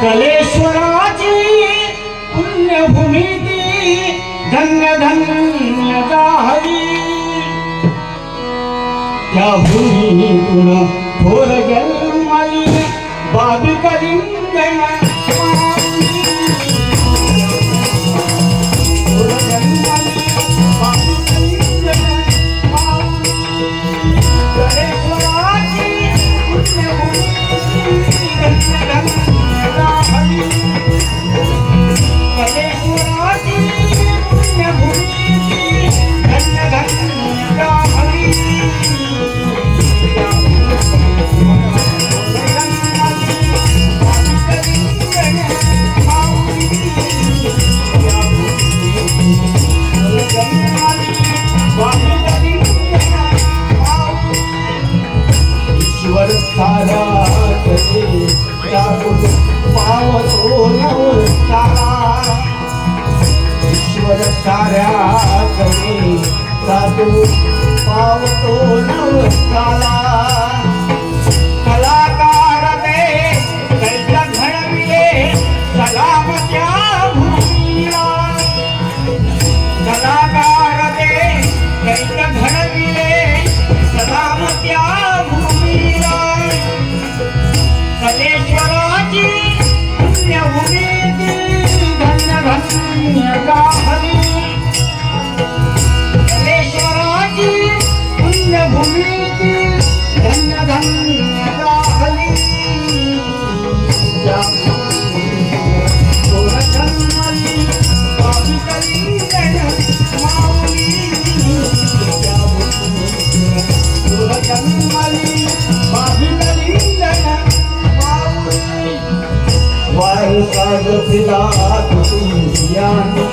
कलेश्वराची पुण्यभूमी ती धन्य धन्य हरी त्या भूमीतून थोर जन्मली बाबी कलिंगण पावतो नवसाला ईश्वर साऱ्या कडे जातो पावतो नवसाला कलाकार ते कैसा घडविले सलामत्या भूमीला कलाकार ते कैसा घडविले सलामत्या भूमीला कलेश्वराची पुण्यभूमी धन्य धन्य हरी कलेश्वराची पुण्यभूमी धन्य धन्य हरी जन्मली बाबी कलिंगण माऊली जन्मली बाबी कलिंगण वारसाद पिता कुटुंबियांनी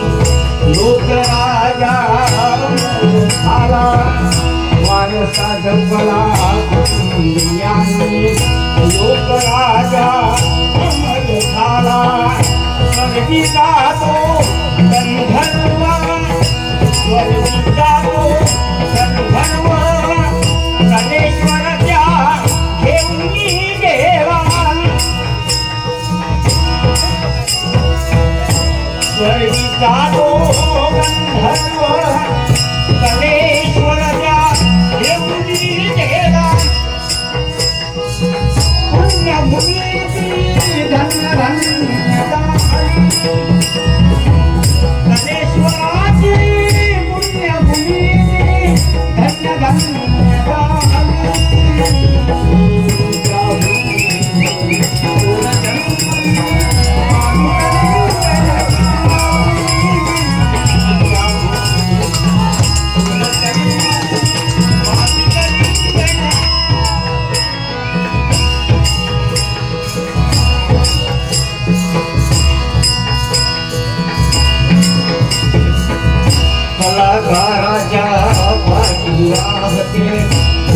लोकराजा झाला वारसाद पला कुटुंबियांनी लोकराजा अमर झाला स्वर्गी जातो गंधर्व स्वर्गी जातो गंधर्व कलेश्वरच्या घेऊनी देवा स्वर्गी जातो गंधर्व कलेश्वरच्या घेऊनी देवा पुण्यभूमी धन्य धन्य कलेश्वराची पुण्यभूमी धन्य धन्य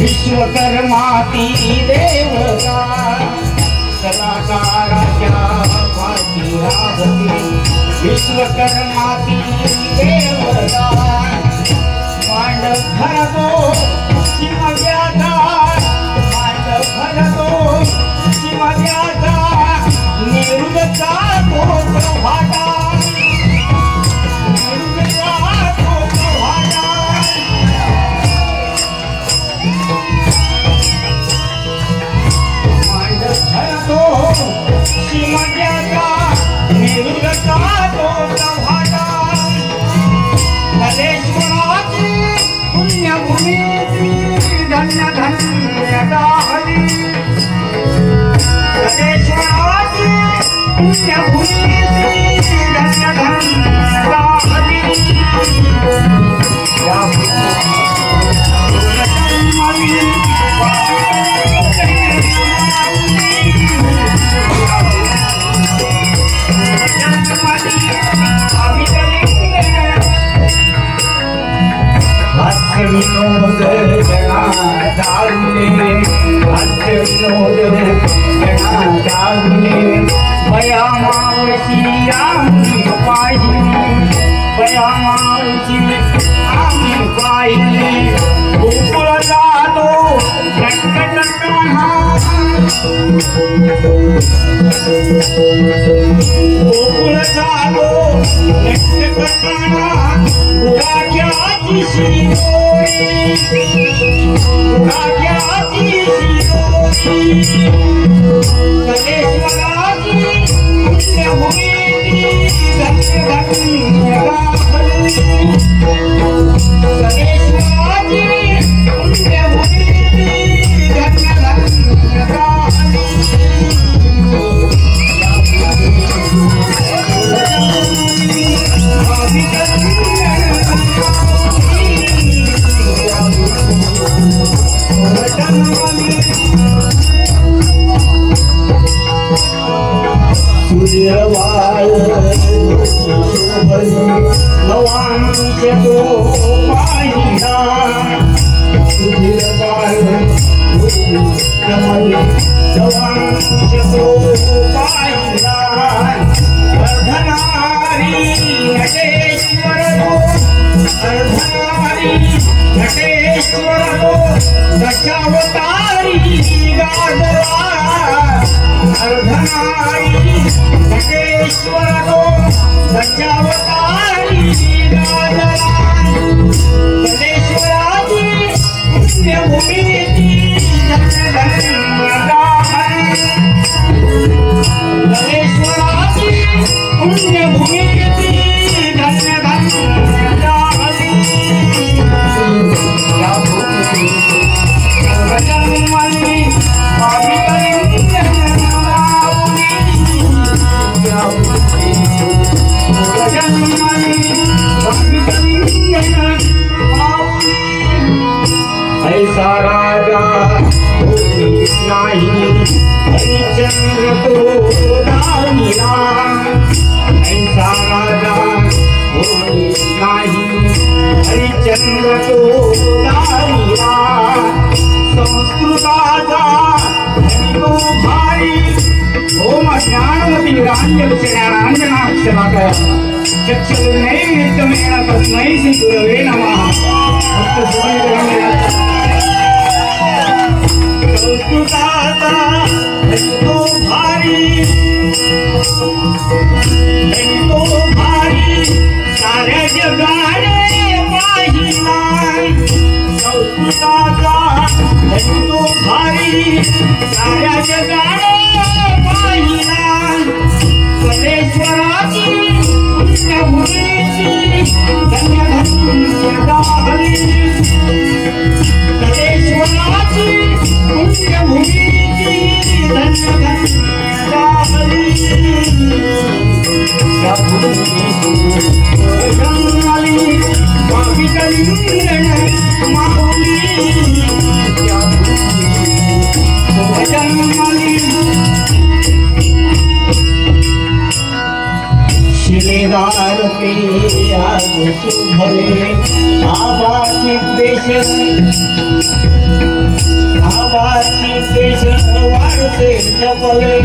विश्वकर्माती देवता कलाकाराच्या पाठी राहते विश्वकर्माती देवता मांड भरतो शिमग्याचा मांड भरतो शिमग्याचा निरुदचा तो प्रभाता कलेश्वराची पुण्यभूमी धन्य धन्य हरी कलेश्वराची पुण्यभूमी धन्य धन्य हरी विनोद जना दारुले हास्य विनोद जना गोकुळ चालो नृत्य करताना गुराख्याची शिरोरी गुराख्याची शिरोरी कलेश्वराची पुण्यभूमी धन्य धन्य गाभणी कलेश्वराची पुण्यभूमी धन्य धन्य गाभणी सूर्यवाळ नवांश तो पाहिला सूर्यवाळ नवांश तो पाहिला अर्धनारी नटेश्वर तो अर्धनारी नटेश्वर तो दशावतारी गाढवा अर्धनारी नटेश्वर तो दशावतारी गाढवा कलेश्वराची पुण्यभूमीची धन्य धन्य गाभणी कलेश्वराची पुण्यभूमीची धन्य धन्य गाभणी या भूमी सर्वजन्मनी ऐसा राजा नाही हरिचंद्र तो दानिला ऐसा राजा नाही हरिचंद्र तो दानिला संस्कृताचा तो भारी ओम ज्ञानवती रांजनाक्षराकया चक्षुर्नैवेद्यमेन तस्मै श्री गुरवे नमः संस्कृताचा तो भारी साऱ्या जगाने पाहिला संस्कृताचा तो भारी साऱ्या जगाने पाहिला कलेश्वराची पुण्यभूमीची धन्य धन्य गाभणी कलेश्वराची पुण्यभूमीची धन्य धन्य गाभणी या भूमी पावितलिंगण माऊली या भूमी जन्मली शिलेदार पे आज सुभले आबाची देश वाढते जपले